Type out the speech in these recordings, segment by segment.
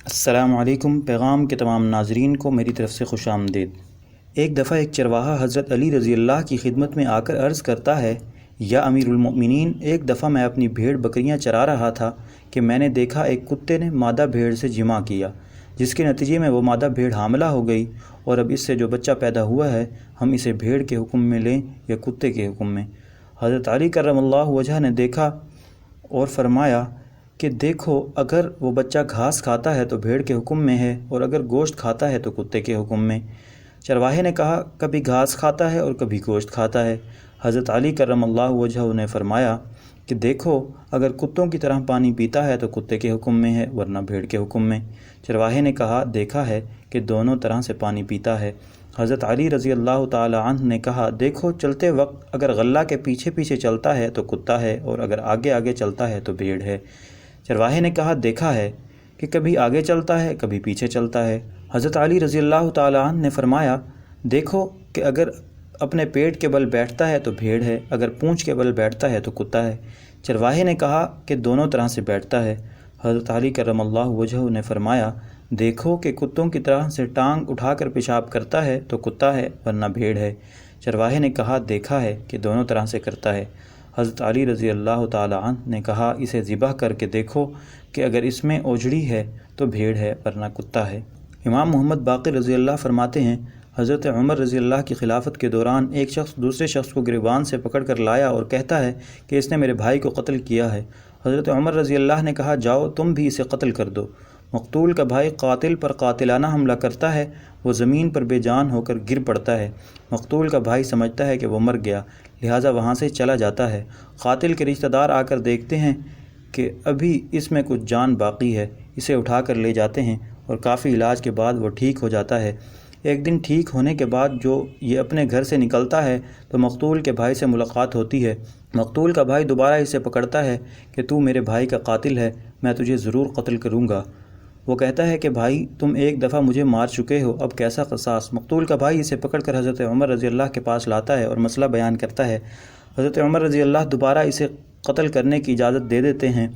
السلام علیکم۔ پیغام کے تمام ناظرین کو میری طرف سے خوش آمدید۔ ایک دفعہ ایک چرواہا حضرت علی رضی اللہ کی خدمت میں آ کر عرض کرتا ہے، یا امیر المؤمنین، ایک دفعہ میں اپنی بھیڑ بکریاں چرا رہا تھا کہ میں نے دیکھا ایک کتے نے مادہ بھیڑ سے جمع کیا، جس کے نتیجے میں وہ مادہ بھیڑ حاملہ ہو گئی، اور اب اس سے جو بچہ پیدا ہوا ہے ہم اسے بھیڑ کے حکم میں لیں یا کتے کے حکم میں؟ حضرت علی کرم اللہ وجہ نے دیکھا اور فرمایا کہ دیکھو، اگر وہ بچہ گھاس کھاتا ہے تو بھیڑ کے حکم میں ہے، اور اگر گوشت کھاتا ہے تو کتے کے حکم میں۔ چرواہے نے کہا، کبھی گھاس کھاتا ہے اور کبھی گوشت کھاتا ہے۔ حضرت علی کرم اللہ وجہ نے فرمایا کہ دیکھو، اگر کتوں کی طرح پانی پیتا ہے تو کتے کے حکم میں ہے، ورنہ بھیڑ کے حکم میں۔ چرواہے نے کہا، دیکھا ہے کہ دونوں طرح سے پانی پیتا ہے۔ حضرت علی رضی اللہ تعالی عنہ نے کہا، دیکھو، چلتے وقت اگر غلہ کے پیچھے پیچھے چلتا ہے تو کتا ہے، اور اگر آگے آگے چلتا ہے تو بھیڑ ہے۔ چرواہے نے کہا، دیکھا ہے کہ کبھی آگے چلتا ہے کبھی پیچھے چلتا ہے۔ حضرت علی رضی اللہ تعالی عنہ نے فرمایا، دیکھو کہ اگر اپنے پیٹ کے بل بیٹھتا ہے تو بھیڑ ہے، اگر پونچھ کے بل بیٹھتا ہے تو کتا ہے۔ چرواہے نے کہا کہ دونوں طرح سے بیٹھتا ہے۔ حضرت علی کرم اللہ وجہ نے فرمایا، دیکھو کہ کتوں کی طرح سے ٹانگ اٹھا کر پیشاب کرتا ہے تو کتا ہے، ورنہ بھیڑ ہے۔ چرواہے نے کہا، دیکھا ہے کہ دونوں طرح سے کرتا ہے۔ حضرت علی رضی اللہ تعالی عنہ نے کہا، اسے ذبح کر کے دیکھو کہ اگر اس میں اوجڑی ہے تو بھیڑ ہے، ورنہ کتا ہے۔ امام محمد باقر رضی اللہ فرماتے ہیں، حضرت عمر رضی اللہ کی خلافت کے دوران ایک شخص دوسرے شخص کو گریبان سے پکڑ کر لایا اور کہتا ہے کہ اس نے میرے بھائی کو قتل کیا ہے۔ حضرت عمر رضی اللہ نے کہا، جاؤ تم بھی اسے قتل کر دو۔ مقتول کا بھائی قاتل پر قاتلانہ حملہ کرتا ہے، وہ زمین پر بے جان ہو کر گر پڑتا ہے۔ مقتول کا بھائی سمجھتا ہے کہ وہ مر گیا، لہٰذا وہاں سے چلا جاتا ہے۔ قاتل کے رشتہ دار آ کر دیکھتے ہیں کہ ابھی اس میں کچھ جان باقی ہے، اسے اٹھا کر لے جاتے ہیں، اور کافی علاج کے بعد وہ ٹھیک ہو جاتا ہے۔ ایک دن ٹھیک ہونے کے بعد جو یہ اپنے گھر سے نکلتا ہے تو مقتول کے بھائی سے ملاقات ہوتی ہے۔ مقتول کا بھائی دوبارہ اسے پکڑتا ہے کہ تو میرے بھائی کا قاتل ہے، میں تجھے ضرور قتل کروں گا۔ وہ کہتا ہے کہ بھائی، تم ایک دفعہ مجھے مار چکے ہو، اب کیسا قصاص؟ مقتول کا بھائی اسے پکڑ کر حضرت عمر رضی اللہ کے پاس لاتا ہے اور مسئلہ بیان کرتا ہے۔ حضرت عمر رضی اللہ دوبارہ اسے قتل کرنے کی اجازت دے دیتے ہیں۔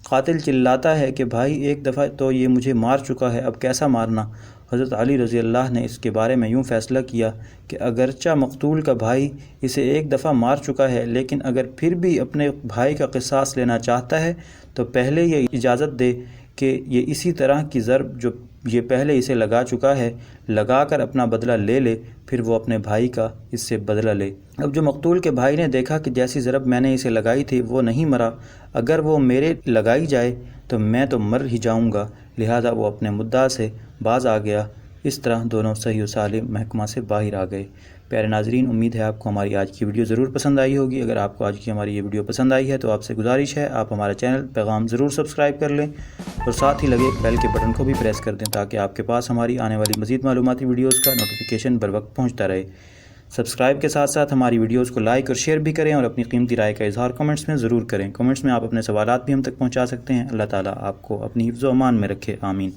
قاتل چلاتا ہے کہ بھائی، ایک دفعہ تو یہ مجھے مار چکا ہے، اب کیسا مارنا؟ حضرت علی رضی اللہ نے اس کے بارے میں یوں فیصلہ کیا کہ اگرچہ مقتول کا بھائی اسے ایک دفعہ مار چکا ہے، لیکن اگر پھر بھی اپنے بھائی کا قصاص لینا چاہتا ہے تو پہلے یہ اجازت دے کہ یہ اسی طرح کی ضرب جو یہ پہلے اسے لگا چکا ہے لگا کر اپنا بدلہ لے لے، پھر وہ اپنے بھائی کا اس سے بدلہ لے۔ اب جو مقتول کے بھائی نے دیکھا کہ جیسی ضرب میں نے اسے لگائی تھی وہ نہیں مرا، اگر وہ میرے لگائی جائے تو میں تو مر ہی جاؤں گا، لہذا وہ اپنے مدعا سے باز آ گیا۔ اس طرح دونوں صحیح و سالم محکمہ سے باہر آ گئے۔ پیارے ناظرین، امید ہے آپ کو ہماری آج کی ویڈیو ضرور پسند آئی ہوگی۔ اگر آپ کو آج کی ہماری یہ ویڈیو پسند آئی ہے تو آپ سے گزارش ہے آپ ہمارا چینل پیغام ضرور سبسکرائب کر لیں، اور ساتھ ہی لگے بیل کے بٹن کو بھی پریس کر دیں تاکہ آپ کے پاس ہماری آنے والی مزید معلوماتی ویڈیوز کا نوٹیفیکیشن بر وقت پہنچتا رہے۔ سبسکرائب کے ساتھ ساتھ ہماری ویڈیوز کو لائک اور شیئر بھی کریں، اور اپنی قیمتی رائے کا اظہار کمنٹس میں ضرور کریں۔ کمنٹس میں آپ اپنے سوالات بھی ہم تک پہنچا سکتے ہیں۔ اللہ تعالیٰ آپ کو اپنی حفظ و امان میں رکھے، آمین۔